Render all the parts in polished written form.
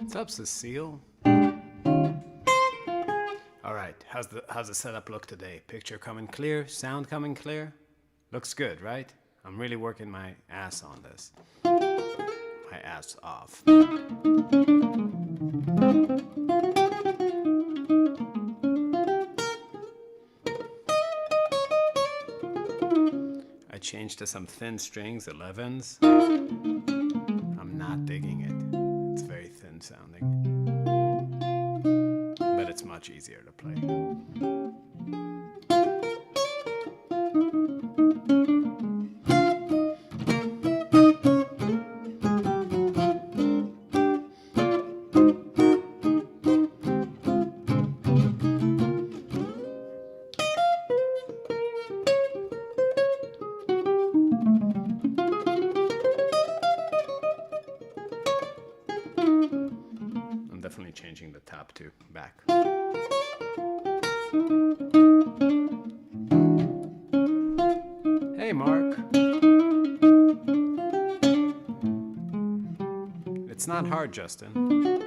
What's up, Cecile? All right, how's the setup look today? Picture coming clear, sound coming clear? Looks good, right? I'm really working my ass on this. My ass off. I changed to some thin strings, 11s. I'm not digging it. It's very thin sounding. But it's much easier to play. Definitely changing the top too, back. Hey Mark. It's not hard, Justin.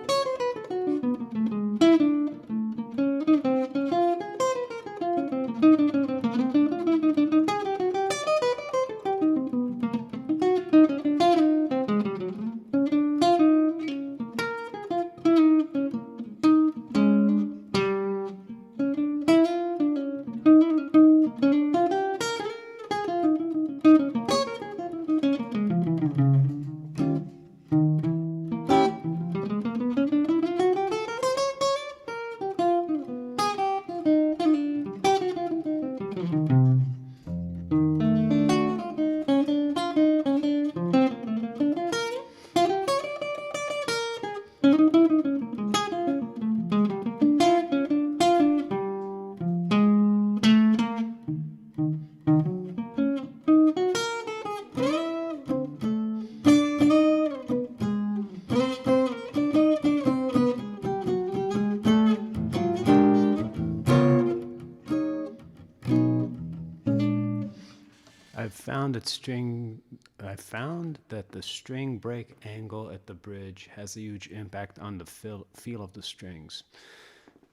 I found that the string break angle at the bridge has a huge impact on the feel of the strings.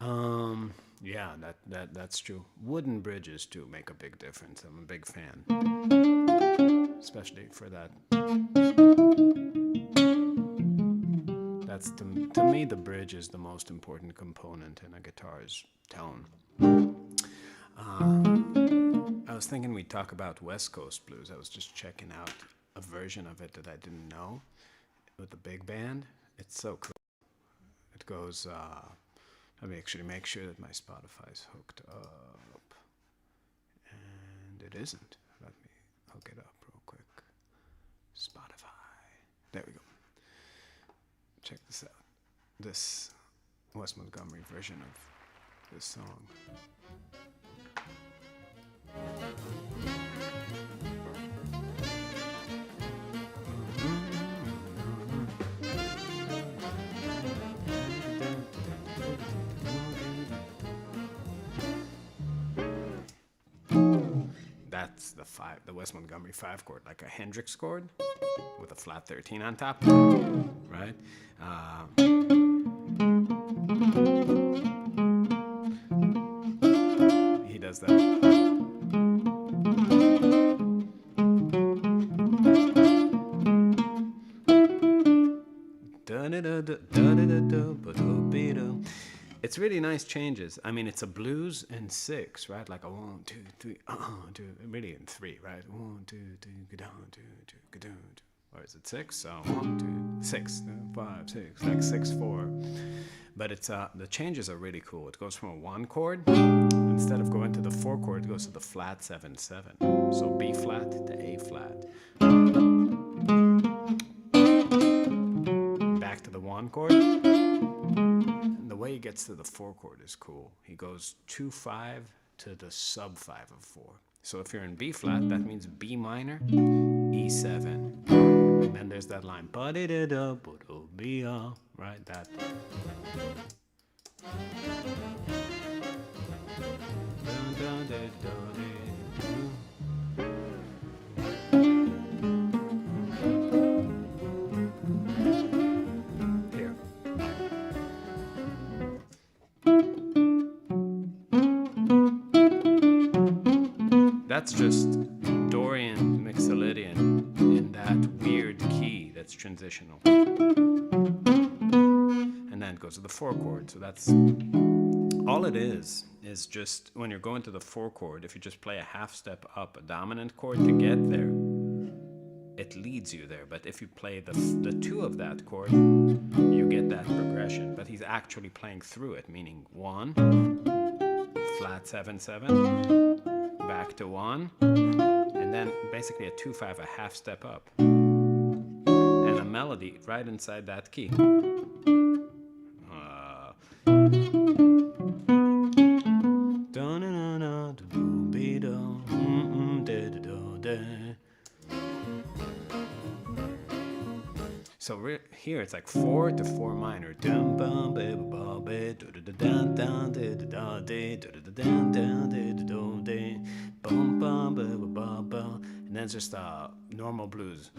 Yeah, that's true. Wooden bridges too make a big difference. I'm a big fan, especially for that. That's to me the bridge is the most important component in a guitar's tone. I was thinking we'd talk about West Coast blues. I was just checking out a version of it that I didn't know with the big band. It's so cool. It goes, let me actually make sure that my Spotify's hooked up. And it isn't. Let me hook it up real quick. Spotify. There we go. Check this out. This Wes Montgomery version of this song. That's the Wes Montgomery 5 chord, like a Hendrix chord with a flat 13 on top, right? He does that. It's really nice changes. I mean, it's a blues in 6, right? Like a 1, 2, 3, 2, really in 3, right? 1, 2, 3, go down, 2, 2, go down, 2. Or is it 6? So 1, 2, 6, 5, 6, like 6, 4. But it's the changes are really cool. It goes from a 1 chord, instead of going to the 4 chord, it goes to the flat 7, 7. So B flat to A flat. Back to the 1 chord. And the way he gets to the 4 chord is cool. He goes 2, 5 to the sub 5 of 4. So if you're in B flat, that means B minor, E7. And then there's that line, right? That. Here. that's just Dorian Mixolydian in that weird key that's transitional. And then it goes to the 4 chord. So that's all it is just when you're going to the 4 chord, if you just play a half step up a dominant chord to get there, it leads you there. But if you play the 2 of that chord, you get that progression. But he's actually playing through it, meaning 1, flat 7 7, back to 1, and then basically a 2-5, a half step up, and a melody right inside that key. So here it's like 4 to 4 minor. And then it's just normal blues.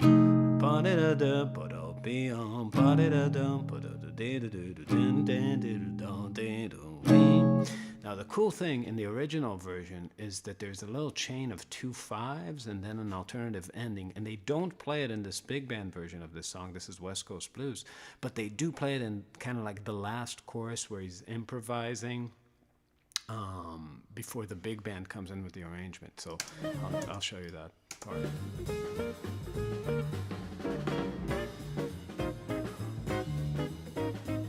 Now the cool thing in the original version is that there's a little chain of 2 5s and then an alternative ending, and they don't play it in this big band version of this song. This is West Coast Blues, but they do play it in kind of like the last chorus where he's improvising before the big band comes in with the arrangement. So I'll show you that part.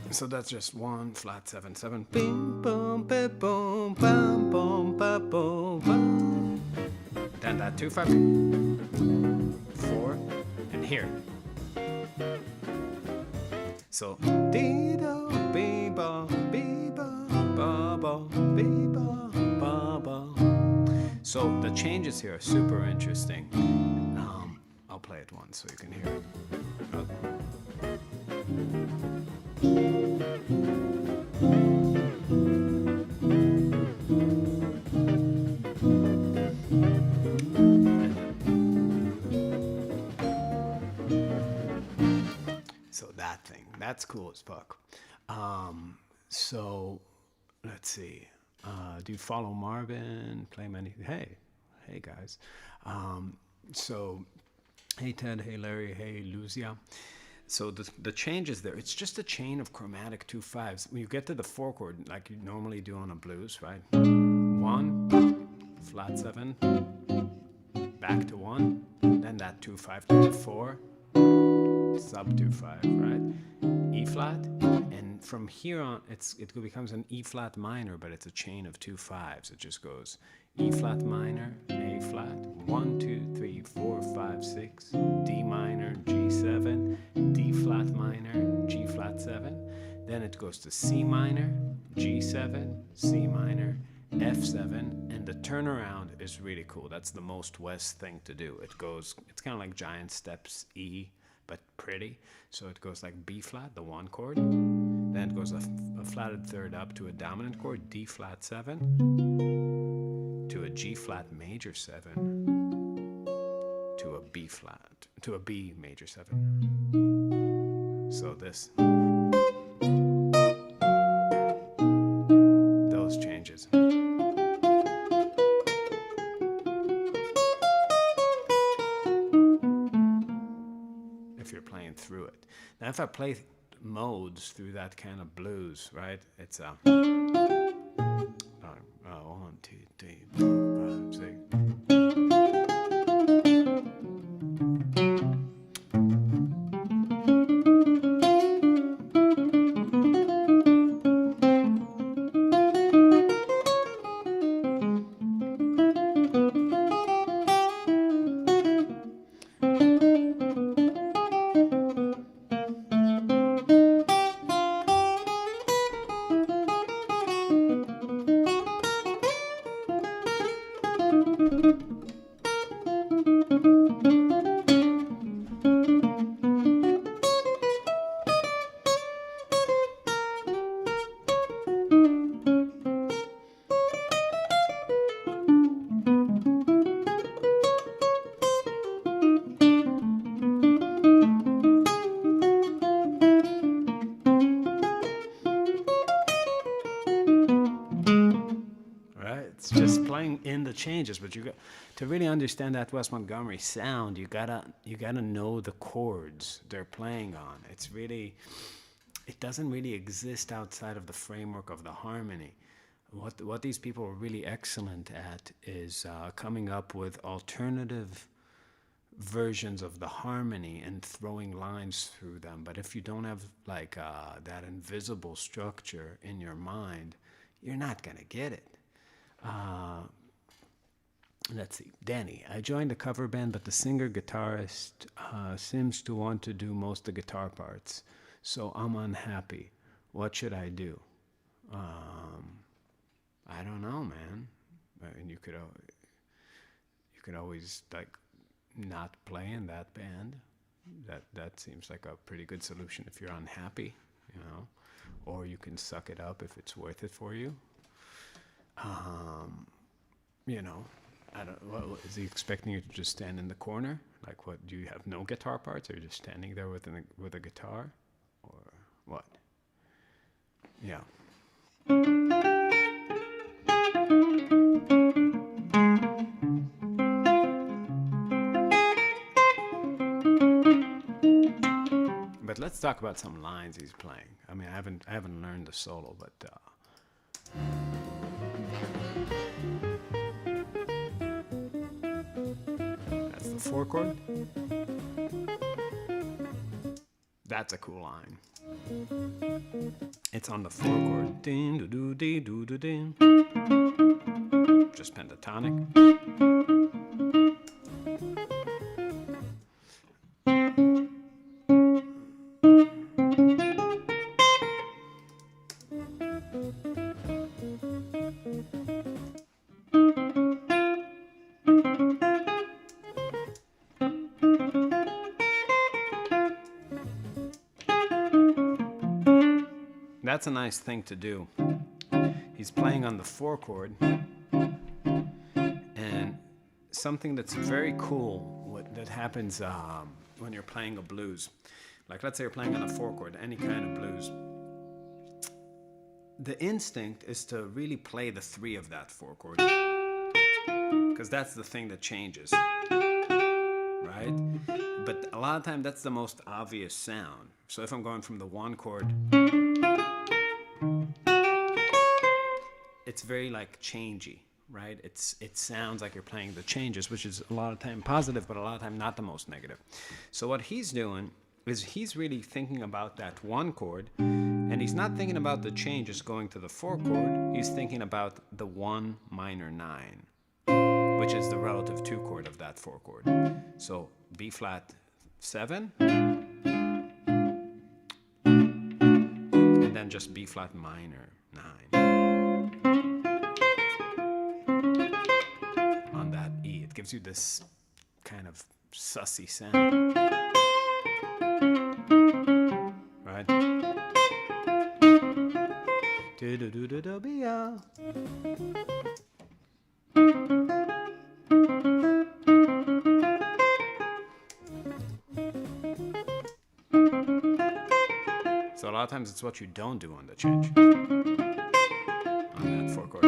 So that's just 1 flat 7 7. Bing boom ba boom bam boom ba boom bam. Then that 2 5 4 and here. So dee do be ba be ba ba ba be ba ba ba. So the changes here are super interesting. I'll play it once so you can hear it. So that thing, that's cool as fuck. So let's see. Do you follow Marvin? Play many? Hey guys. So hey Ted, hey Larry, hey Lucia. So the changes there, it's just a chain of chromatic 2 5s. When you get to the 4 chord, like you normally do on a blues, right? 1, flat 7, back to 1, then that 2 5 to 4, sub 2 5, right? E flat, and from here on, it becomes an E flat minor, but it's a chain of 2 5s. It just goes E flat minor, A flat, 1 2 3 4 5 6, D minor, G7, D flat minor, G flat 7. Then it goes to C minor, G7, C minor, F7, and the turnaround is really cool. That's the most West thing to do. It's kind of like giant steps E, but pretty. So it goes like B flat, the 1 chord. Then it goes a flatted third up to a dominant chord, D flat 7, to a G flat major 7, to a B flat, to a B major 7. So those changes. If you're playing through it. Now if I play modes through that kind of blues, right? It's 1 2 3 4 5 6. It's just playing in the changes, but to really understand that Wes Montgomery sound, you gotta know the chords they're playing on. It doesn't really exist outside of the framework of the harmony. What these people are really excellent at is coming up with alternative versions of the harmony and throwing lines through them. But if you don't have like that invisible structure in your mind, you're not gonna get it. Let's see, Danny. I joined a cover band, but the singer-guitarist seems to want to do most of the guitar parts, so I'm unhappy. What should I do? I don't know, man. I mean, you could always like not play in that band. That seems like a pretty good solution if you're unhappy, you know. Or you can suck it up if it's worth it for you. You know, I don't. What is he expecting you to just stand in the corner? Like, what? Do you have no guitar parts, or you're just standing there with a guitar, or what? Yeah. But let's talk about some lines he's playing. I mean, I haven't learned the solo, but that's the 4 chord. That's a cool line. It's on the 4 chord. Ding, do, do, dee, do, do, ding. Just pentatonic. That's a nice thing to do. He's playing on the 4 chord, and something that's very cool that happens when you're playing a blues. Like, let's say you're playing on a 4 chord, any kind of blues. The instinct is to really play the 3 of that 4 chord, because that's the thing that changes, right? But a lot of time that's the most obvious sound. So if I'm going from the 1 chord, it's very like changey, right? It sounds like you're playing the changes, which is a lot of time positive, but a lot of time not the most negative. So what he's doing is he's really thinking about that 1 chord, and he's not thinking about the changes going to the 4 chord. He's thinking about the 1 minor 9, which is the relative 2 chord of that 4 chord. So B flat 7, and then just B flat minor 9. On that E, it gives you this kind of sussy sound, right? So a lot of times it's what you don't do on the change, on that 4 chord.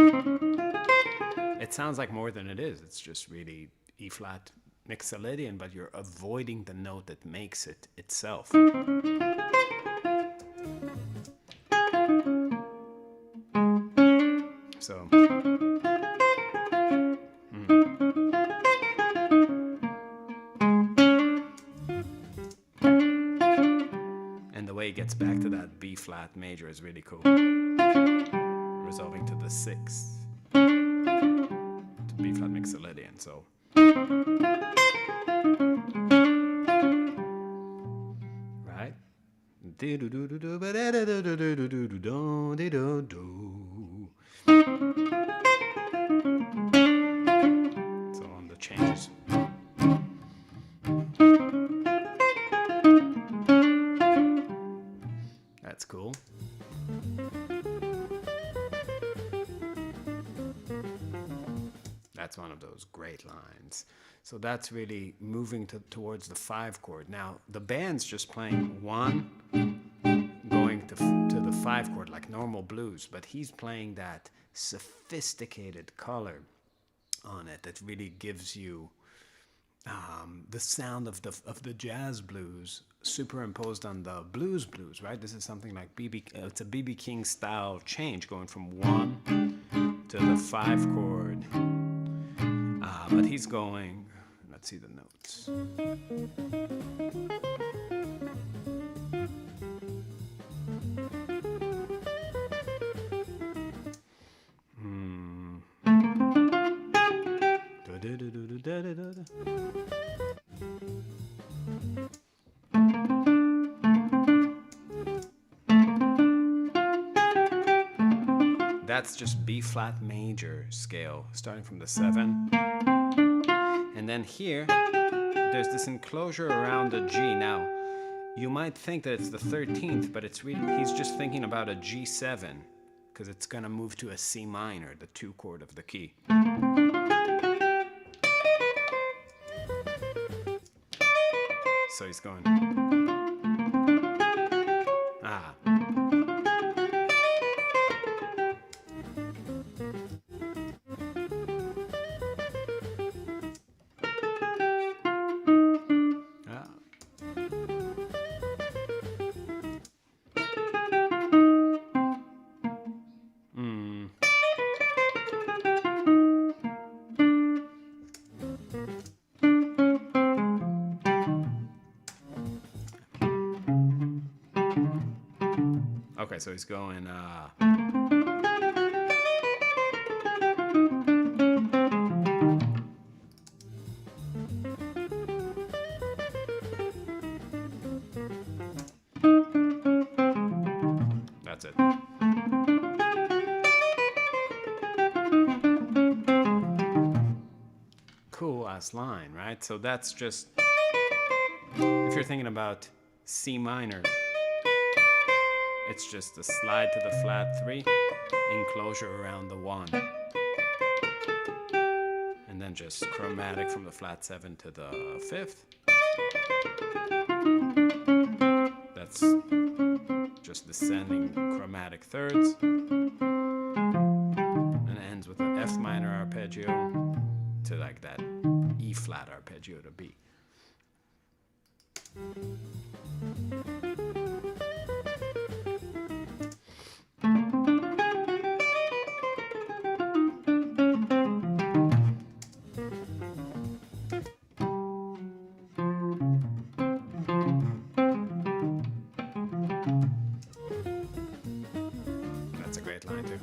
It sounds like more than it is. It's just really E flat mixolydian, but you're avoiding the note that makes it itself. So, and the way it gets back to that B flat major is really cool, resolving to the 6th. B flat mixolydian, so right. So on the changes. That's cool. That's one of those great lines. So that's really moving towards the 5 chord. Now, the band's just playing 1, going to the 5 chord like normal blues, but he's playing that sophisticated color on it that really gives you the sound of the jazz blues superimposed on the blues, right? This is something like it's a BB King style change going from 1 to the 5 chord. But he's going, let's see the notes. That's just B flat major scale, starting from the 7. And then here, there's this enclosure around the G. Now, you might think that it's the 13th, but it's really, he's just thinking about a G7, because it's going to move to a C minor, the 2 chord of the key. So he's going. Ah. Okay, so he's going, that's it. Cool ass line, right? So that's just, if you're thinking about C minor, it's just a slide to the flat 3, enclosure around the 1. And then just chromatic from the flat 7 to the 5th. That's just descending chromatic thirds. And it ends with an F minor arpeggio to like that E flat arpeggio to B. That's a great line too.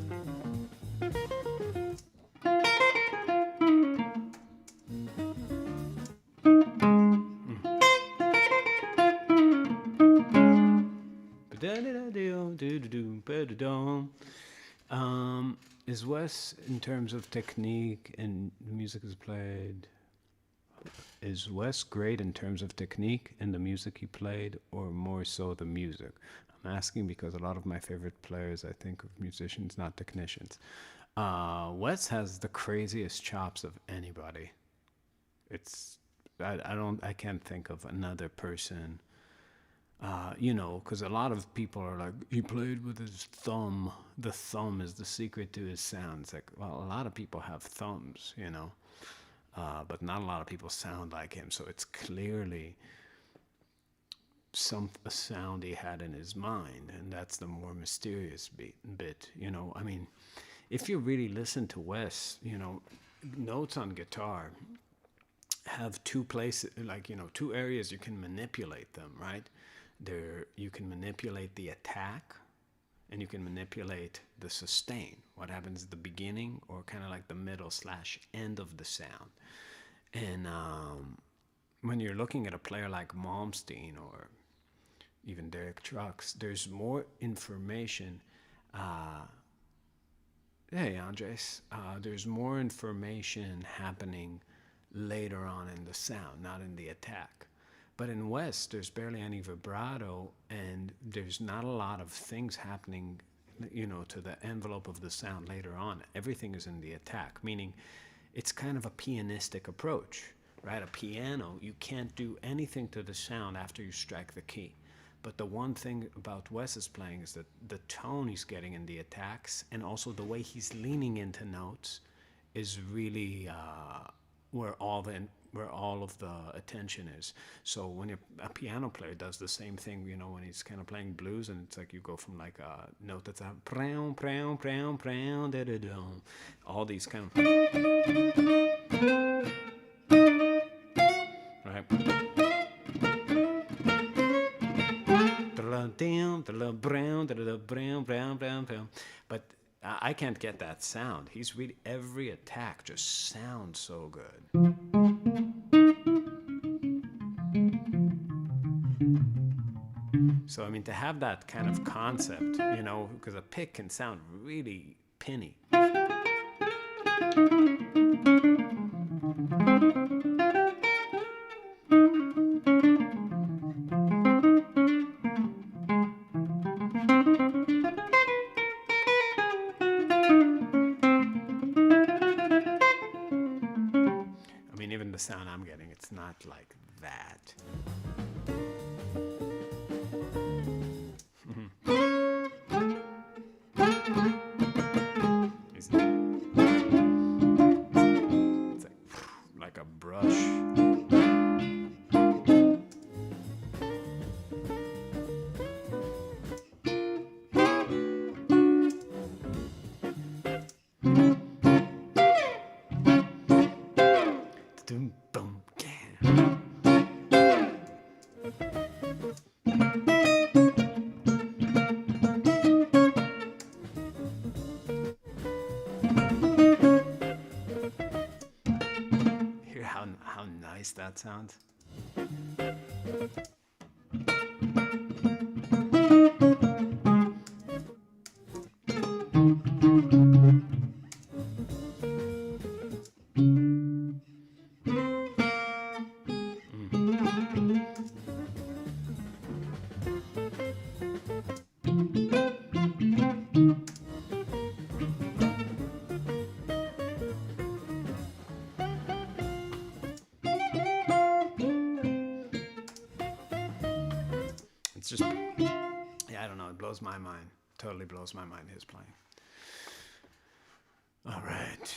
Is Wes, in terms of technique and music is played, is Wes great in terms of technique and the music he played, or more so the music? I'm asking because a lot of my favorite players, I think of musicians, not technicians. Wes has the craziest chops of anybody. I can't think of another person. Because a lot of people are like, he played with his thumb. The thumb is the secret to his sound. It's like, well, a lot of people have thumbs, but not a lot of people sound like him. So it's clearly a sound he had in his mind, and that's the more mysterious bit. I mean, if you really listen to Wes, notes on guitar have two places, like, two areas you can manipulate them, right? You can manipulate the attack, and you can manipulate the sustain, what happens at the beginning or kind of like the middle / end of the sound. And when you're looking at a player like Malmsteen or even Derek Trucks, there's more information. Hey, Andres, there's more information happening later on in the sound, not in the attack. But in West, there's barely any vibrato, and there's not a lot of things happening, to the envelope of the sound later on. Everything is in the attack, meaning it's kind of a pianistic approach, right? A piano, you can't do anything to the sound after you strike the key. But the one thing about Wes's playing is that the tone he's getting in the attacks, and also the way he's leaning into notes, is really where all of the attention is. So when a piano player does the same thing, you know, when he's kind of playing blues, and it's like you go from like a note that's a prow, prow, prow, prow, da da da, all these kind of right. But I can't get that sound. He's really, every attack just sounds so good. So I mean, to have that kind of concept, you know, because a pick can sound really pinny. The sound I'm getting, it's not like that. It's like a brush. Hear how nice that sounds. It's just, yeah, I don't know, it blows my mind. Totally blows my mind, his playing. All right.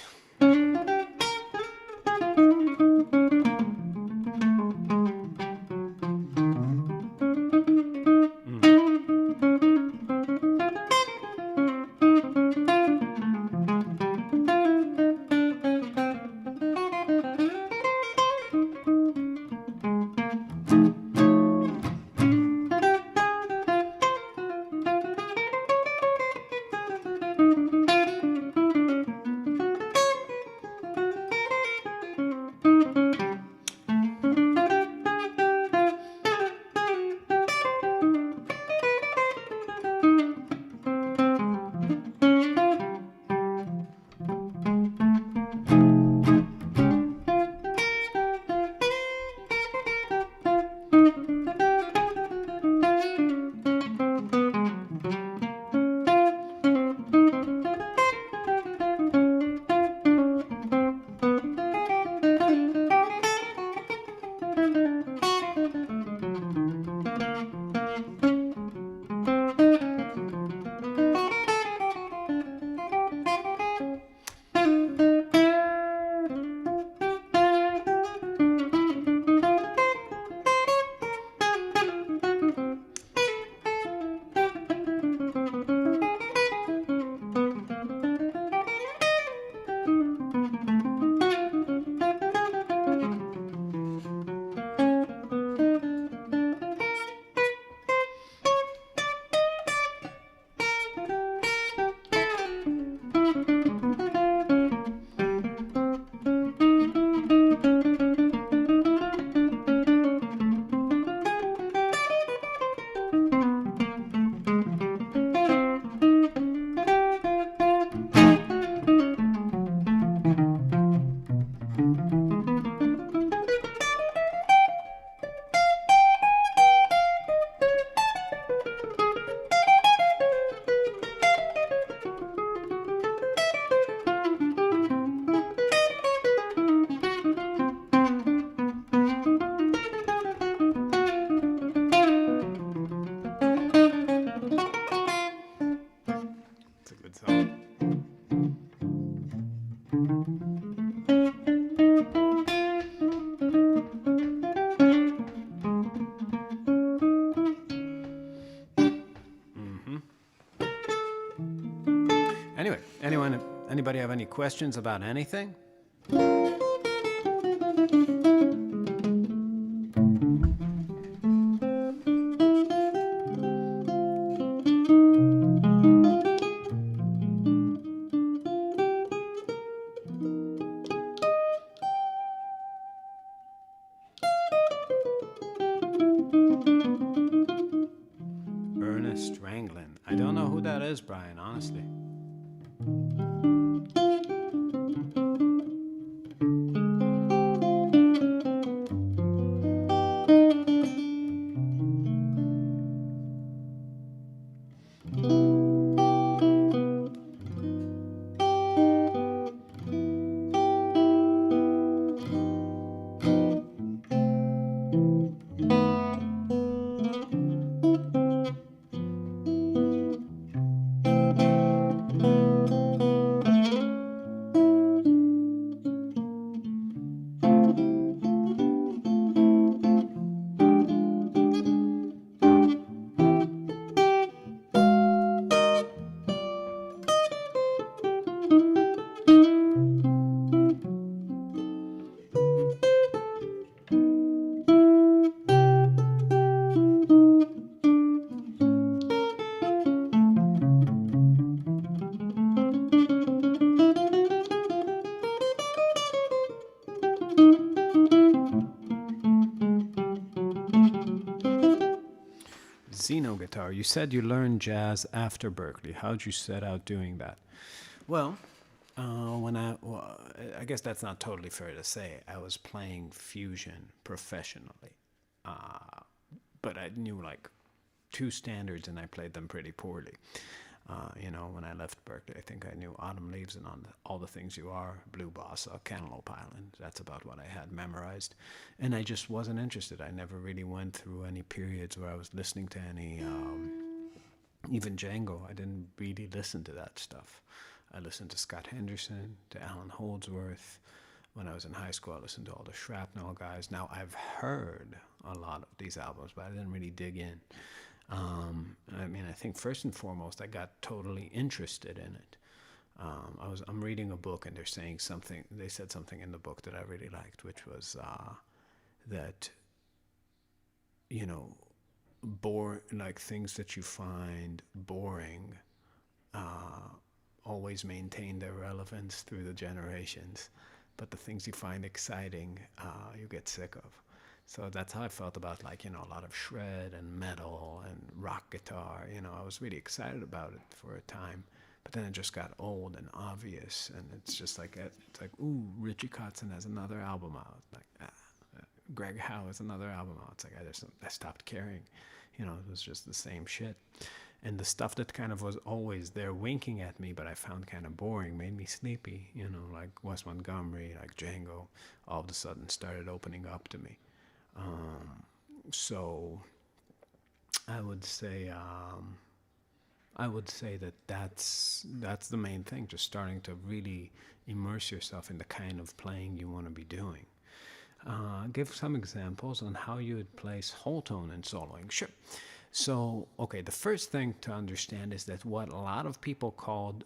It's a good song. Anyway, anybody have any questions about anything? Ernest Ranglin. I don't know who that is, Brian, honestly. Xeno guitar. You said you learned jazz after Berkeley. How'd you set out doing that? Well, I guess that's not totally fair to say. I was playing fusion professionally, but I knew like two standards and I played them pretty poorly. When I left Berkeley, I think I knew Autumn Leaves and All the Things You Are, Blue Bossa, Cantaloupe Island. That's about what I had memorized. And I just wasn't interested. I never really went through any periods where I was listening to any, even Django. I didn't really listen to that stuff. I listened to Scott Henderson, to Alan Holdsworth. When I was in high school, I listened to all the Shrapnel guys. Now, I've heard a lot of these albums, but I didn't really dig in. I think first and foremost, I got totally interested in it. I'm reading a book and they're saying something. They said something in the book that I really liked, which was that like things that you find boring always maintain their relevance through the generations, but the things you find exciting, you get sick of. So that's how I felt about a lot of shred and metal and rock guitar. I was really excited about it for a time, but then it just got old and obvious, and it's just like, ooh, Richie Kotzen has another album out. Greg Howe has another album out. It's like I stopped caring. It was just the same shit. And the stuff that kind of was always there winking at me, but I found kind of boring, made me sleepy, like Wes Montgomery, like Django, all of a sudden started opening up to me. So I would say that that's the main thing, just starting to really immerse yourself in the kind of playing you want to be doing. Give some examples on how you would place whole tone in soloing. Sure. So, okay, the first thing to understand is that what a lot of people call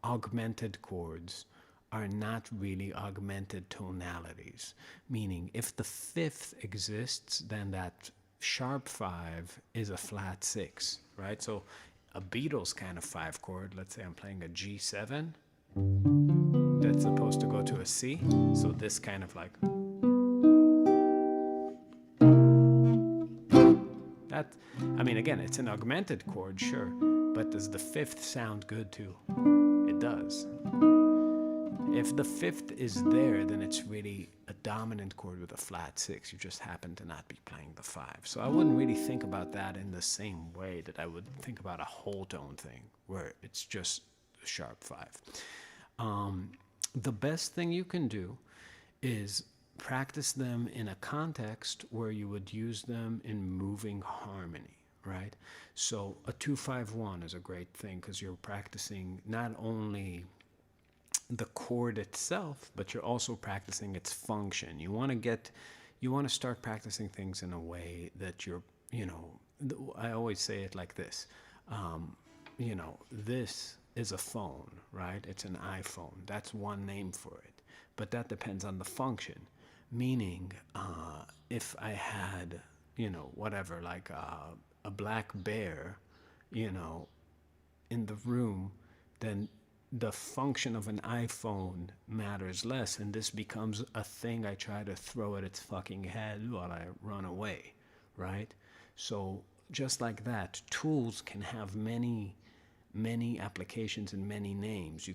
augmented chords are not really augmented tonalities. Meaning, if the fifth exists, then that sharp 5 is a flat 6, right? So a Beatles kind of 5 chord, let's say I'm playing a G7, that's supposed to go to a C. So this kind of like, that, again, it's an augmented chord, sure, but does the fifth sound good too? It does. If the fifth is there, then it's really a dominant chord with a flat 6. You just happen to not be playing the 5. So I wouldn't really think about that in the same way that I would think about a whole tone thing, where it's just a sharp 5. The best thing you can do is practice them in a context where you would use them in moving harmony, right? So a 2-5-1 is a great thing because you're practicing not only the chord itself, but you're also practicing its function. You want to start practicing things in a way that you're, I always say it like this. This is a phone, right? It's an iPhone. That's one name for it. But that depends on the function. Meaning, if I had, whatever, like a black bear, in the room, then the function of an iPhone matters less, and this becomes a thing I try to throw at its fucking head while I run away, right? So just like that, tools can have many applications and many names.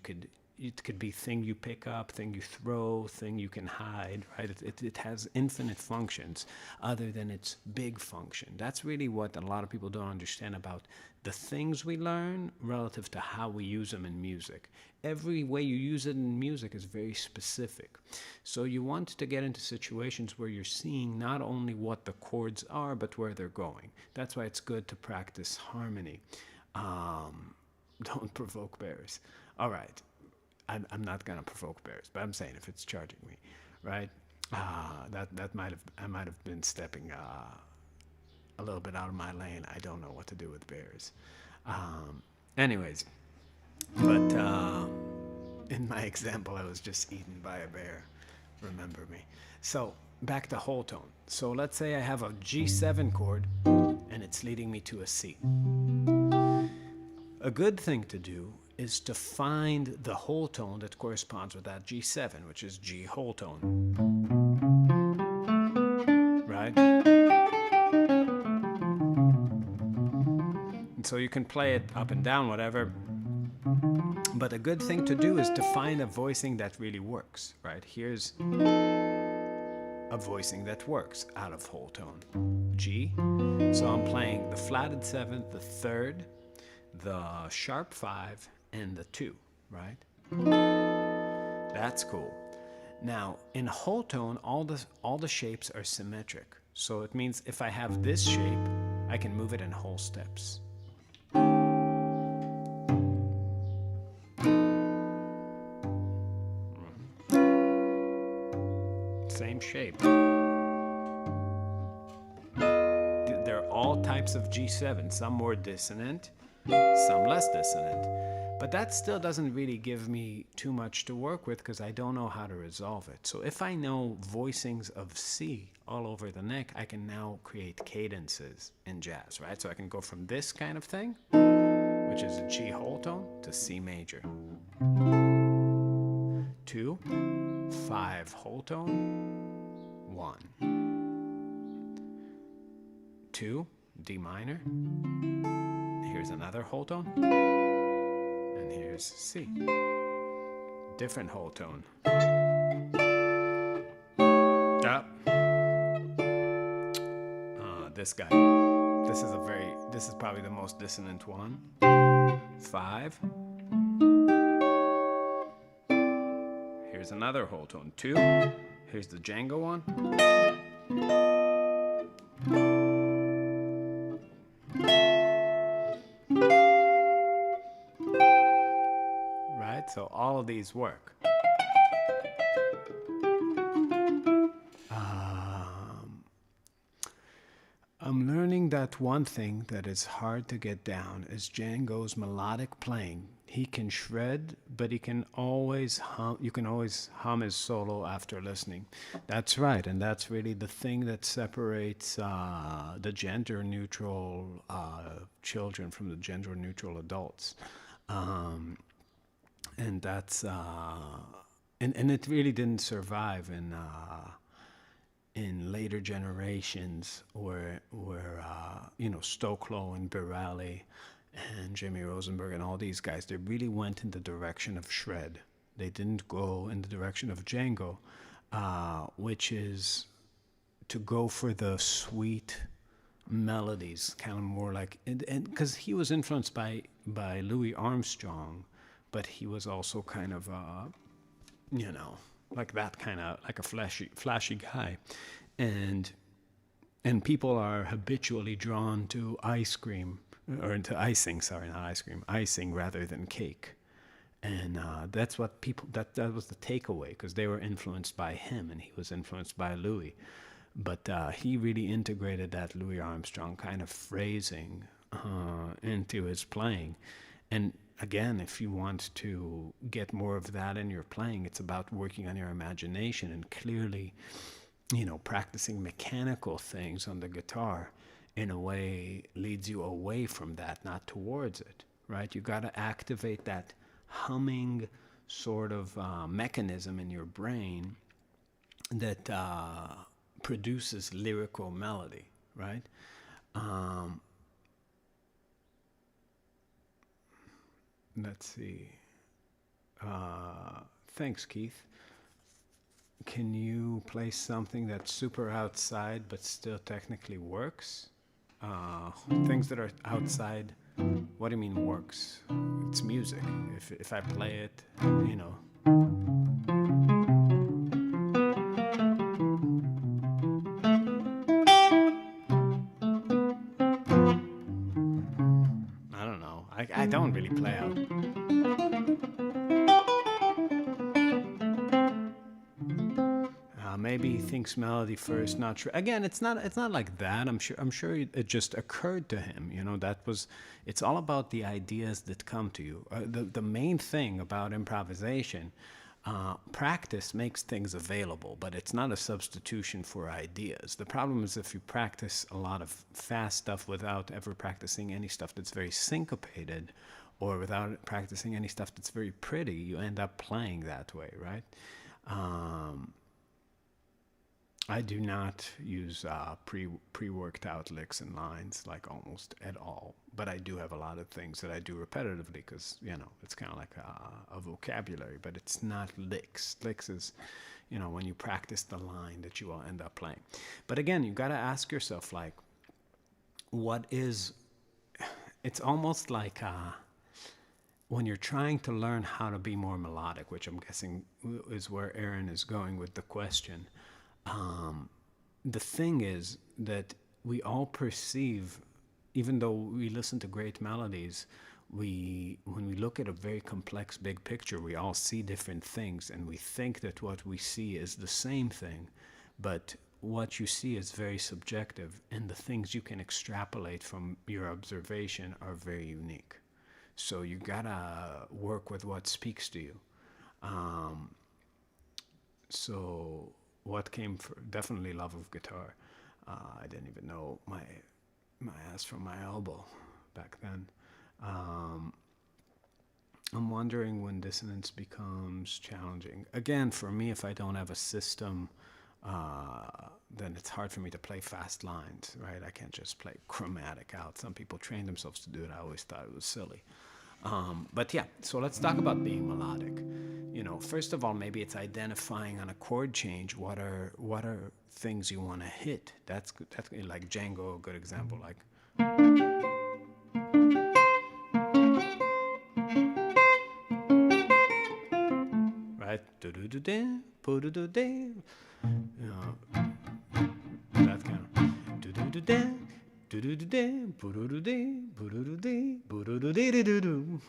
It could be thing you pick up, thing you throw, thing you can hide, right? It has infinite functions other than its big function. That's really what a lot of people don't understand about the things we learn relative to how we use them in music. Every way you use it in music is very specific. So you want to get into situations where you're seeing not only what the chords are, but where they're going. That's why it's good to practice harmony. Don't provoke bears. All right. I'm not gonna provoke bears, but I'm saying if it's charging me, right? That I might have been stepping a little bit out of my lane. I don't know what to do with bears. Anyways, but in my example, I was just eaten by a bear. Remember me. So back to whole tone. So let's say I have a G7 chord, and it's leading me to a C. A good thing to do is to find the whole tone that corresponds with that G7, which is G whole tone. Right? And so you can play it up and down, whatever. But a good thing to do is to find a voicing that really works, right? Here's a voicing that works out of whole tone. G. So I'm playing the flatted 7th, the 3rd, the sharp 5, and the 2, right? That's cool. Now, in whole tone, all the shapes are symmetric. So it means if I have this shape, I can move it in whole steps. Same shape. There are all types of G7, some more dissonant, some less dissonant. But that still doesn't really give me too much to work with because I don't know how to resolve it. So if I know voicings of C all over the neck, I can now create cadences in jazz, right? So I can go from this kind of thing, which is a G whole tone, to C major. 2, 5 whole tone, 1. 2, D minor. Here's another whole tone. And here's C. Different whole tone. This guy. This is probably the most dissonant one. 5. Here's another whole tone. 2. Here's the Django one. Right? So all of these work. I'm learning that one thing that is hard to get down is Django's melodic playing. He can shred, but he can always hum. You can always hum his solo after listening. That's right, and that's really the thing that separates the gender-neutral children from the gender-neutral adults, and that's and it really didn't survive in later generations where Stoklow and Birali and Jimmy Rosenberg and all these guys, they really went in the direction of shred. They didn't go in the direction of Django, which is to go for the sweet melodies, kind of more like, and because he was influenced by Louis Armstrong, but he was also kind of like that kind of, like a flashy guy. And And people are habitually drawn to ice cream, or into icing, sorry, not ice cream, icing rather than cake. And that's what people, that was the takeaway, because they were influenced by him and he was influenced by Louis. But he really integrated that Louis Armstrong kind of phrasing into his playing. And again, if you want to get more of that in your playing, it's about working on your imagination and clearly, practicing mechanical things on the guitar in a way leads you away from that, not towards it, right? You got to activate that humming sort of mechanism in your brain that produces lyrical melody, right? Let's see. Thanks, Keith. Can you play something that's super outside but still technically works? Things that are outside, what do you mean works? It's music. If I play it, I don't know. I don't really play out. Maybe he thinks melody first, not sure. Again, it's not like that. I'm sure it just occurred to him. It's all about the ideas that come to you. The main thing about improvisation, practice makes things available, but it's not a substitution for ideas. The problem is if you practice a lot of fast stuff without ever practicing any stuff that's very syncopated, or without practicing any stuff that's very pretty, you end up playing that way, right? I do not use pre-worked out licks and lines, like almost at all. But I do have a lot of things that I do repetitively because, it's kind of like a vocabulary, but it's not licks. Licks is, when you practice the line that you will end up playing. But again, you got to ask yourself, like, it's almost like when you're trying to learn how to be more melodic, which I'm guessing is where Aaron is going with the question. The thing is that we all perceive, even though we listen to great melodies, when we look at a very complex big picture, we all see different things, and we think that what we see is the same thing, but what you see is very subjective, and the things you can extrapolate from your observation are very unique. So you gotta work with what speaks to you. So what came for, definitely love of guitar. I didn't even know my ass from my elbow back then. I'm wondering when dissonance becomes challenging. Again, for me, if I don't have a system, then it's hard for me to play fast lines, right? I can't just play chromatic out. Some people train themselves to do it. I always thought it was silly. But yeah, so let's talk about being melodic. First of all, maybe it's identifying on a chord change what are things you want to hit. That's like Django, a good example. Like, right, do do do do, poo do do do, that kind of do do do do.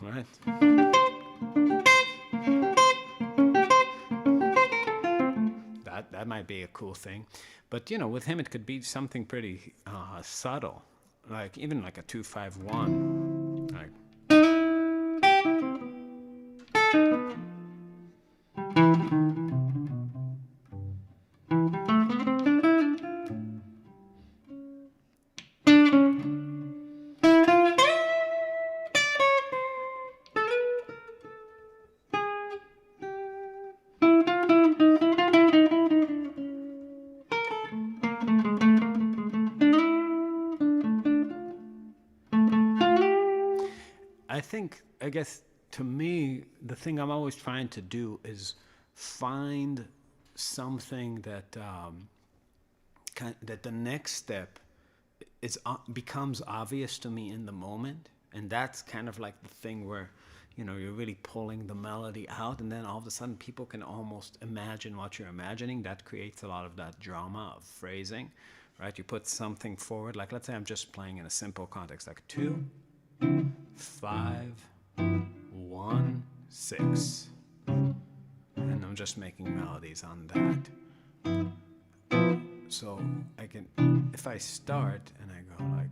Right. That might be a cool thing, but with him it could be something pretty subtle, like even like a 2-5-1, like. I guess to me, the thing I'm always trying to do is find something that that the next step becomes obvious to me in the moment, and that's kind of like the thing where you're really pulling the melody out, and then all of a sudden people can almost imagine what you're imagining. That creates a lot of that drama of phrasing, right? You put something forward, like let's say I'm just playing in a simple context, like 2, 5, 1, 6. And I'm just making melodies on that. So I can, if I start and I go like,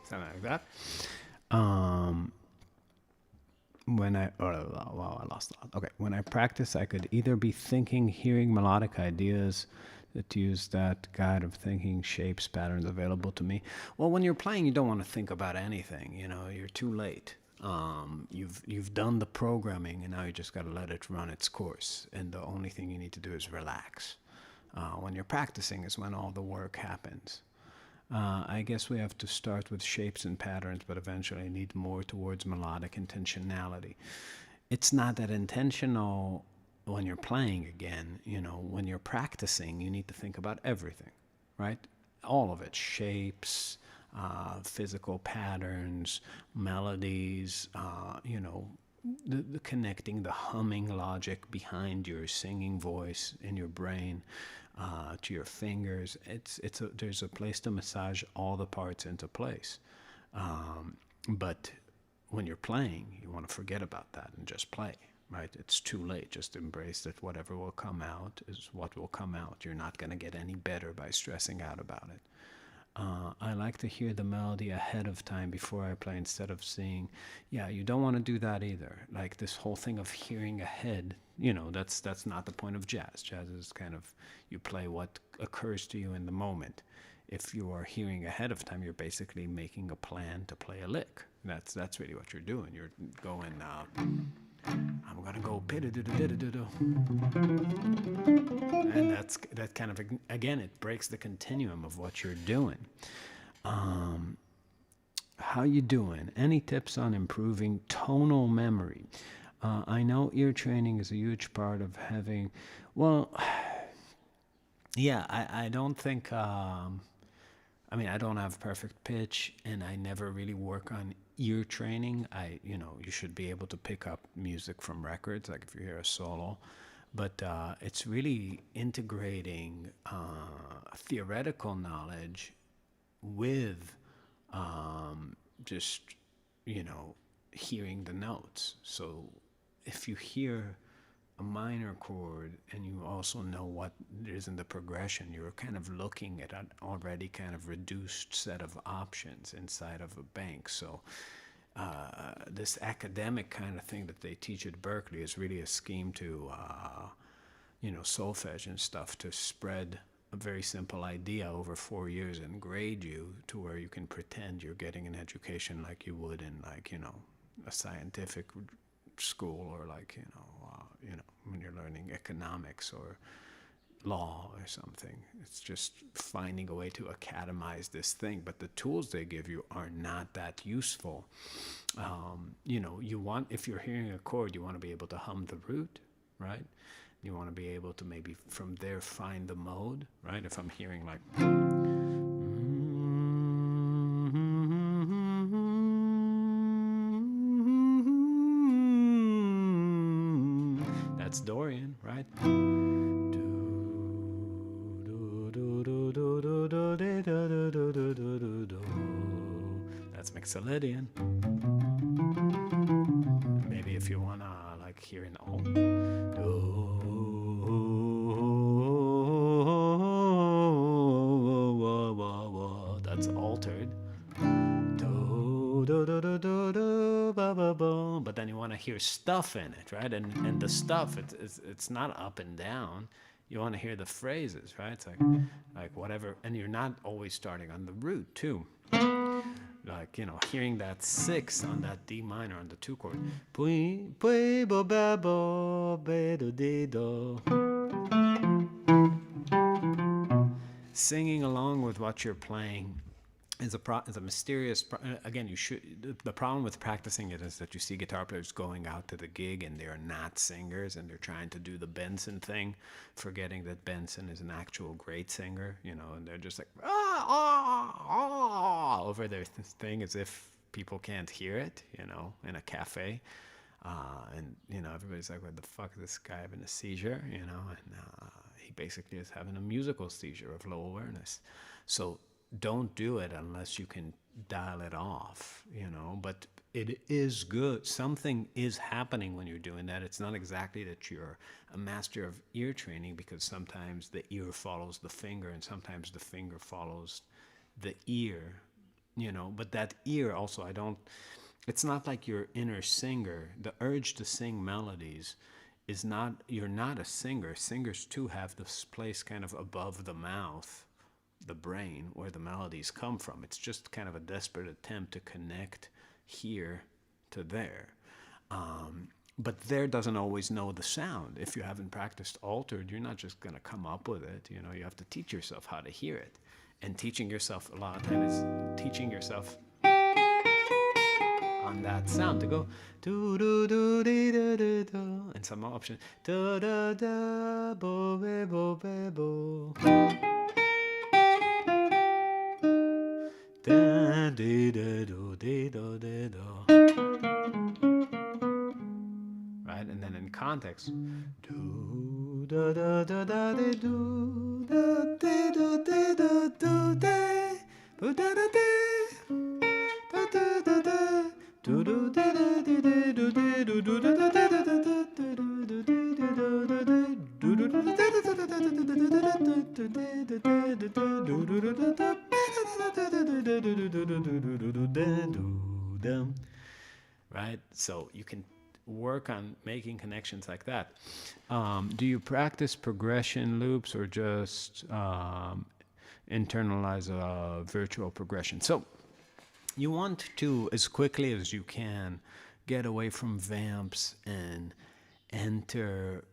something like that. When I, oh, wow, I lost that. Okay, when I practice, I could either be thinking, hearing melodic ideas that use that guide of thinking, shapes, patterns available to me. Well, when you're playing, you don't want to think about anything. You know, you're too late. You've done the programming, and now you just got to let it run its course. And the only thing you need to do is relax. When you're practicing is when all the work happens. I guess we have to start with shapes and patterns, but eventually need more towards melodic intentionality. It's not that intentional when you're playing again. You know, when you're practicing, you need to think about everything, right? All of it, shapes, physical patterns, melodies, the connecting the humming logic behind your singing voice in your brain to your fingers. There's a place to massage all the parts into place. But when you're playing, you want to forget about that and just play, right? It's too late. Just embrace that whatever will come out is what will come out. You're not going to get any better by stressing out about it. I like to hear the melody ahead of time before I play instead of seeing. Yeah, you don't want to do that either. Like this whole thing of hearing ahead, that's not the point of jazz. Jazz is kind of, you play what occurs to you in the moment. If you are hearing ahead of time, you're basically making a plan to play a lick. That's really what you're doing. You're going, I'm gonna go pidda-doo-doo-doo-doo-doo. And that kind of, again, it breaks the continuum of what you're doing. How you doing? Any tips on improving tonal memory? I know ear training is a huge part of having, well, yeah, I don't think, I don't have perfect pitch, and I never really work on ear training. You should be able to pick up music from records, like if you hear a solo. But it's really integrating theoretical knowledge with just, hearing the notes. So if you hear a minor chord and you also know what is in the progression, you're kind of looking at an already kind of reduced set of options inside of a bank. So this academic kind of thing that they teach at Berkeley is really a scheme to, solfege and stuff, to spread a very simple idea over 4 years and grade you to where you can pretend you're getting an education like you would in, a scientific school, or when you're learning economics, or law or something. It's just finding a way to academize this thing. But the tools they give you are not that useful. You want, if you're hearing a chord, you want to be able to hum the root, right? You want to be able to maybe from there find the mode, right? If I'm hearing like, that's Dorian, right? That's Mixolydian. Maybe if you wanna like hear an that's altered. But then you want to hear stuff in it, right? And the stuff, it's not up and down. You want to hear the phrases, right? It's like whatever, and you're not always starting on the root too. Like, hearing that 6 on that D minor on the 2 chord. Singing along with what you're playing is a mysterious. Again, the problem with practicing it is that you see guitar players going out to the gig and they're not singers and they're trying to do the Benson thing, forgetting that Benson is an actual great singer, and they're just like over their thing as if people can't hear it, in a cafe. And everybody's like, what the fuck is this guy having a seizure, and he basically is having a musical seizure of low awareness. So don't do it unless you can dial it off, but it is good. Something is happening when you're doing that. It's not exactly that you're a master of ear training, because sometimes the ear follows the finger and sometimes the finger follows the ear, but that ear also, it's not like your inner singer. The urge to sing melodies is not, you're not a singer. Singers too have this place kind of above the mouth, the brain, where the melodies come from. It's just kind of a desperate attempt to connect here to there. But there doesn't always know the sound. If you haven't practiced altered, you're not just going to come up with it. You have to teach yourself how to hear it. And teaching yourself a lot of times is teaching yourself on that sound to go do do do do do do do, and some option da da da bo be bo be bo da dee da do dee do dee do. Right, and then in context, do da da da da de do da de do de do do de do da da de da da da da do do de da de de do de do do da da da da da do do de do do de do do da da da da da do do. Right, so you can work on making connections like that. Do you practice progression loops or just internalize a virtual progression? So you want to, as quickly as you can, get away from vamps and enter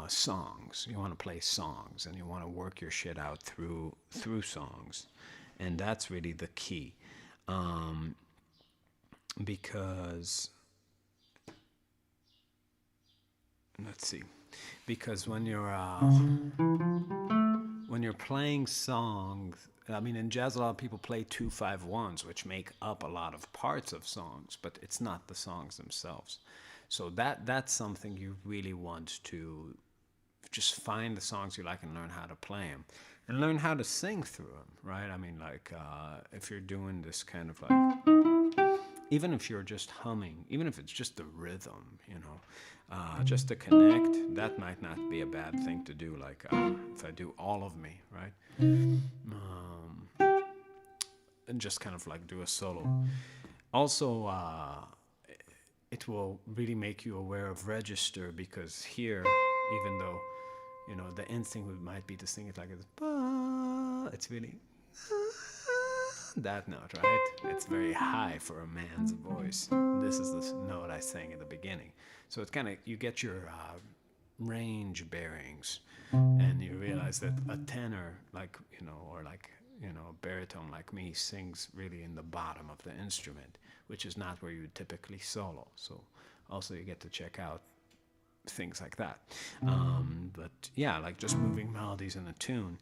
songs. You want to play songs and you want to work your shit out through songs, and that's really the key. Because let's see, because when you're playing songs, I mean, in jazz a lot of people play 2-5-1s, which make up a lot of parts of songs, but it's not the songs themselves. So that's something you really want to just find the songs you like and learn how to play them and learn how to sing through them, right? I mean, like if you're doing this kind of like, even if you're just humming, even if it's just the rhythm, just to connect, that might not be a bad thing to do. Like if I do All of Me, right? And just kind of like do a solo. Also, it will really make you aware of register, because here, even though, the instinct might be to sing it like this, it's really that note, right? It's very high for a man's voice. This is the note I sang in the beginning. So it's kind of, you get your range bearings. and you realize that a tenor, like, or like, a baritone like me, sings really in the bottom of the instrument, which is not where you typically solo. So also you get to check out things like that. But yeah, like just moving melodies in a tune.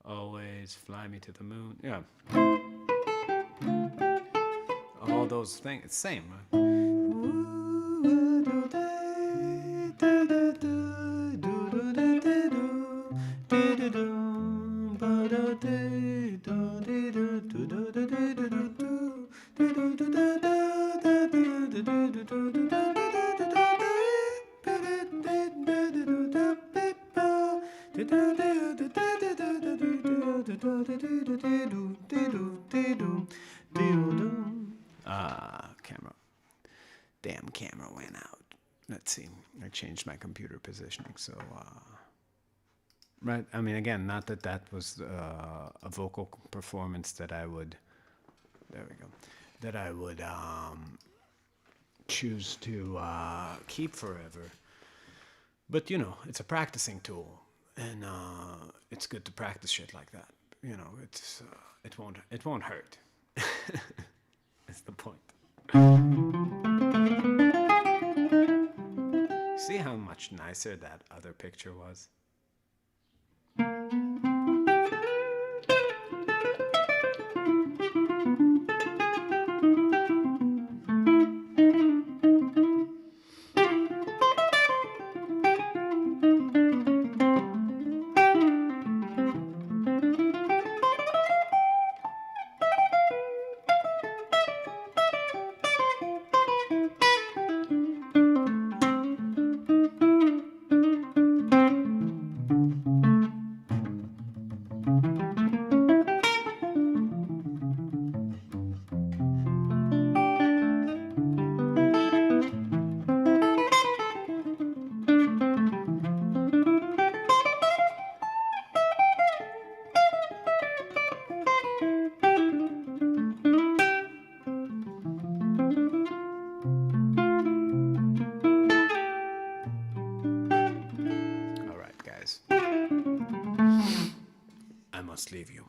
Always Fly Me to the Moon. Yeah. All those things. It's same, right? Camera. Damn, camera went out. Let's see. I changed my computer positioning, so right. I mean, again, not that that was a vocal performance that I would. There we go. That I would choose to keep forever. But it's a practicing tool, and it's good to practice shit like that. It's it won't hurt. That's the point. See how much nicer that other picture was? I must leave you.